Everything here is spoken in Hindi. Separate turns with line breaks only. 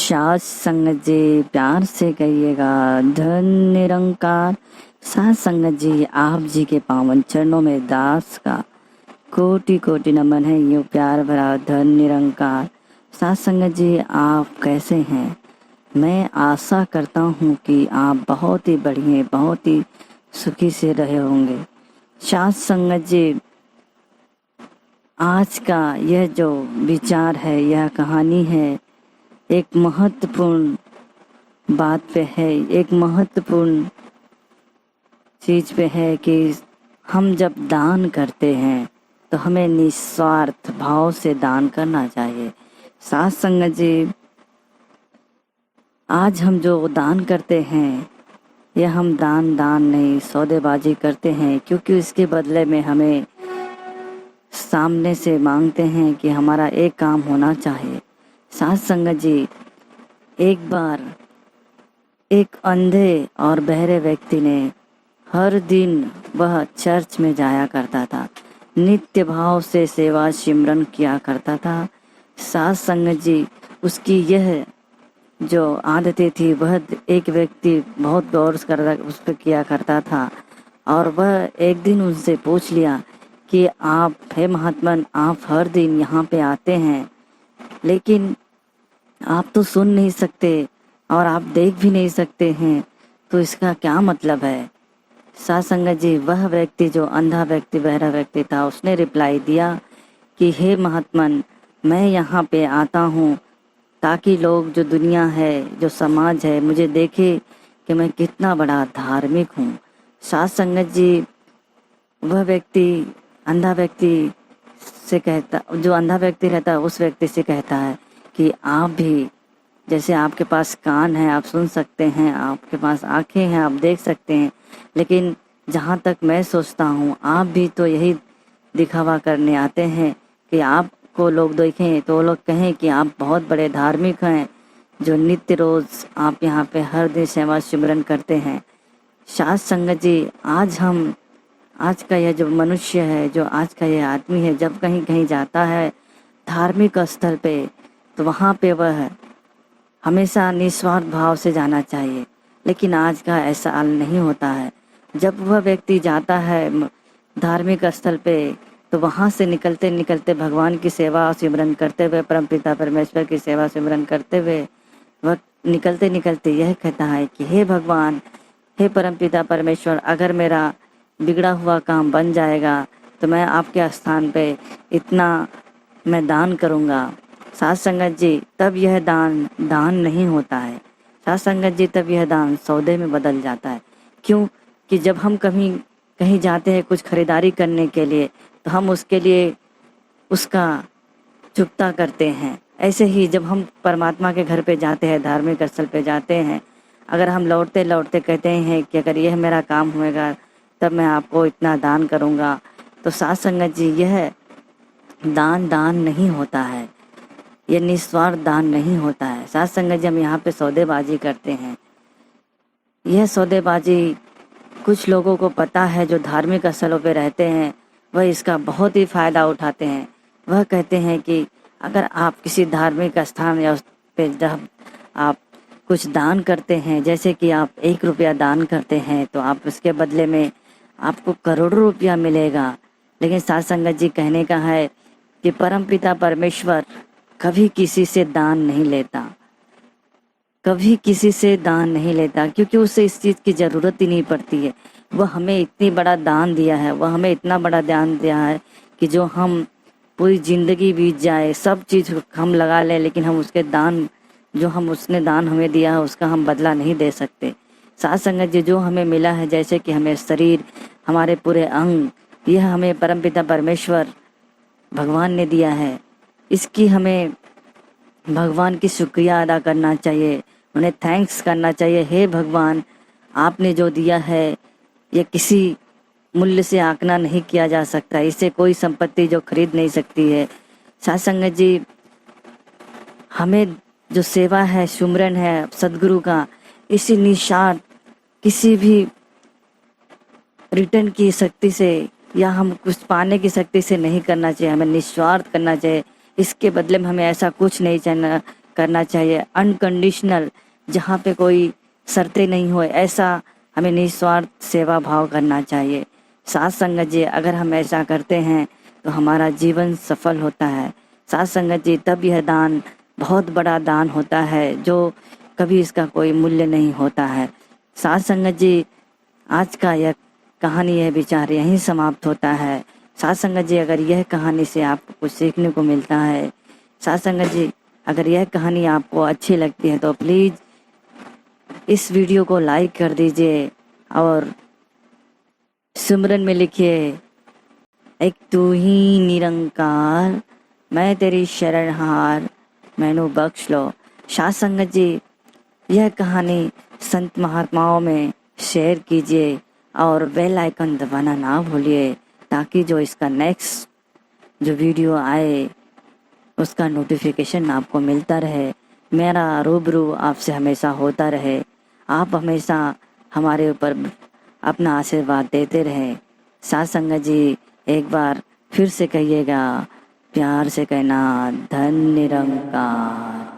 साथ संगत जी प्यार से कहिएगा धन निरंकार। साथ संगत जी आप जी के पावन चरणों में दास का कोटि कोटि नमन है। यूं प्यार भरा धन निरंकार। साथ संगत जी आप कैसे हैं? मैं आशा करता हूँ कि आप बहुत ही बढ़िया बहुत ही सुखी से रहे होंगे। साथ संगत जी आज का यह जो विचार है, यह कहानी है, एक महत्वपूर्ण बात पे है, एक महत्वपूर्ण चीज पे है कि हम जब दान करते हैं तो हमें निस्वार्थ भाव से दान करना चाहिए। साथ संगत जी आज हम जो दान करते हैं यह हम दान नहीं सौदेबाजी करते हैं, क्योंकि इसके बदले में हमें सामने से मांगते हैं कि हमारा एक काम होना चाहिए। साथ संगत जी एक बार एक अंधे और बहरे व्यक्ति ने हर दिन वह चर्च में जाया करता था, नित्य भाव से सेवा सिमरन किया करता था। साथ संगत जी उसकी यह जो आदतें थी वह एक व्यक्ति बहुत गौर कर उस पर किया करता था, और वह एक दिन उनसे पूछ लिया कि आप हे महात्मन, आप हर दिन यहाँ पे आते हैं लेकिन आप तो सुन नहीं सकते और आप देख भी नहीं सकते हैं, तो इसका क्या मतलब है? साथ संगत जी वह व्यक्ति जो अंधा व्यक्ति बहरा व्यक्ति था उसने रिप्लाई दिया कि हे महात्मन, मैं यहाँ पे आता हूँ ताकि लोग, जो दुनिया है, जो समाज है, मुझे देखे कि मैं कितना बड़ा धार्मिक हूँ। साथ संगत जी वह व्यक्ति अंधा व्यक्ति से कहता, जो अंधा व्यक्ति रहता है उस व्यक्ति से कहता है कि आप भी, जैसे आपके पास कान है आप सुन सकते हैं, आपके पास आंखें हैं आप देख सकते हैं, लेकिन जहाँ तक मैं सोचता हूँ आप भी तो यही दिखावा करने आते हैं कि आपको लोग देखें तो लोग कहें कि आप बहुत बड़े धार्मिक हैं, जो नित्य रोज आप यहाँ पे हर दिन सेवा सिमरन करते हैं। साथ संगत जी आज का यह जो मनुष्य है, जो आज का यह आदमी है, जब कहीं कहीं जाता है धार्मिक स्थल पे तो वहाँ पे वह हमेशा निस्वार्थ भाव से जाना चाहिए, लेकिन आज का ऐसा हाल नहीं होता है। जब वह व्यक्ति जाता है धार्मिक स्थल पे तो वहाँ से निकलते निकलते भगवान की सेवा सिमरन करते हुए, परमपिता परमेश्वर की सेवा सिमरन करते हुए वह निकलते निकलते यह कहता है कि हे भगवान, हे परमपिता परमेश्वर, अगर मेरा बिगड़ा हुआ काम बन जाएगा तो मैं आपके स्थान पे इतना मैं दान करूँगा। साथ संगत जी तब यह दान नहीं होता है। साथ संगत जी तब यह दान सौदे में बदल जाता है। क्यों? कि जब हम कहीं जाते हैं कुछ खरीदारी करने के लिए तो हम उसके लिए उसका चुकता करते हैं। ऐसे ही जब हम परमात्मा के घर पे जाते हैं, धार्मिक स्थल पे जाते हैं, अगर हम लौटते लौटते कहते हैं कि अगर यह मेरा काम होएगा तब मैं आपको इतना दान करूँगा, तो साथ संगत जी यह दान नहीं होता है, यह निस्वार्थ दान नहीं होता है। साथ संगत जी हम यहाँ पे सौदेबाजी करते हैं। यह सौदेबाजी कुछ लोगों को पता है, जो धार्मिक स्थलों पे रहते हैं वह इसका बहुत ही फायदा उठाते हैं। वह कहते हैं कि अगर आप किसी धार्मिक स्थान या उस पे जब आप कुछ दान करते हैं, जैसे कि आप 1 रुपया दान करते हैं तो आप उसके बदले में आपको करोड़ों रुपया मिलेगा। लेकिन साथ संगत जी कहने का है कि परमपिता परमेश्वर कभी किसी से दान नहीं लेता, कभी किसी से दान नहीं लेता, क्योंकि उसे इस चीज़ की ज़रूरत ही नहीं पड़ती है। वह हमें इतनी बड़ा दान दिया है, वह हमें इतना बड़ा दान दिया है कि जो हम पूरी ज़िंदगी बीत जाए, सब चीज़ हम लगा लें, लेकिन हम उसके दान, जो हम उसने दान हमें दिया है उसका हम बदला नहीं दे सकते। साथ संगत जी जो हमें मिला है, जैसे कि हमें शरीर, हमारे पूरे अंग, यह हमें परमपिता परमेश्वर भगवान ने दिया है। इसकी हमें भगवान की शुक्रिया अदा करना चाहिए, उन्हें थैंक्स करना चाहिए। हे भगवान, आपने जो दिया है ये किसी मूल्य से आंकना नहीं किया जा सकता, इसे कोई संपत्ति जो खरीद नहीं सकती है। साथ संगत जी हमें जो सेवा है, सुमरन है सदगुरु का, इसी निस्वार्थ किसी भी रिटर्न की शक्ति से या हम कुछ पाने की शक्ति से नहीं करना चाहिए, हमें निस्वार्थ करना चाहिए। इसके बदले में हमें ऐसा कुछ नहीं करना चाहिए, अनकंडीशनल, जहाँ पे कोई शर्तें नहीं हो, ऐसा हमें निस्वार्थ सेवा भाव करना चाहिए। साथ संगत जी, अगर हम ऐसा करते हैं तो हमारा जीवन सफल होता है। साथ संगत जी, तब यह दान बहुत बड़ा दान होता है जो कभी इसका कोई मूल्य नहीं होता है। साथ संगत जी, आज का यह कहानी, यह विचार यहीं समाप्त होता है। साथ संगत जी, अगर यह कहानी से आपको कुछ सीखने को मिलता है, साथ संगत जी, अगर यह कहानी आपको अच्छी लगती है तो प्लीज़ इस वीडियो को लाइक कर दीजिए और सिमरन में लिखिए, एक तू ही निरंकार, मैं तेरी शरणहार, मैनू बख्श लो। साथ संगत जी, यह कहानी संत महात्माओं में शेयर कीजिए और बेल आइकन दबाना ना भूलिए, ताकि जो इसका नेक्स्ट जो वीडियो आए उसका नोटिफिकेशन आपको मिलता रहे, मेरा रूबरू आपसे हमेशा होता रहे, आप हमेशा हमारे ऊपर अपना आशीर्वाद देते रहे। साथ संगत जी, एक बार फिर से कहिएगा, प्यार से कहना, धन निरंकार।